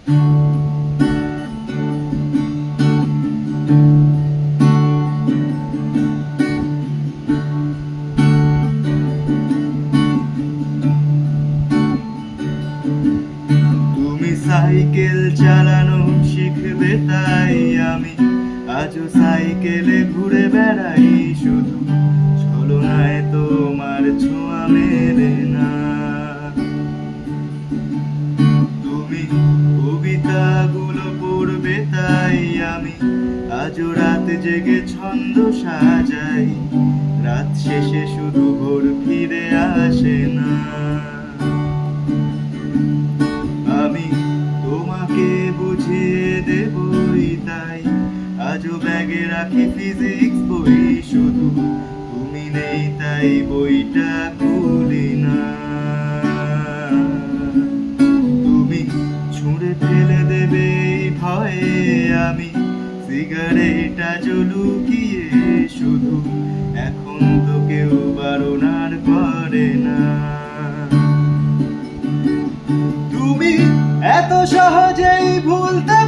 তুমি সাইকেল চালানো শিখবে তাই আমি আজও সাইকেলে ঘুরে বেড়াই, শুধু ছলনায় তোমার ছোঁয়া মেলে না। তুমি কবিতাগুলো পড়বে তাই আমি আজও রাত জেগে ছন্দ সাজাই, রাত শেষে শুধু ভোর ফিরে আসে না। আমি তোমাকে বুঝিয়ে দেবই তাই আজও ব্যাগে রাখি ফিজিক্স বই, শুধু তুমি নেই তাই বইটা খুলি না। তুমি ছুঁড়ে ফেলে দেবে এই ভয়ে আমি সিগারেট আজও লুকিয়ে, শুধু এখন তো কেউ বারণ আর করে না। তুমি এত সহজেই ভুলতে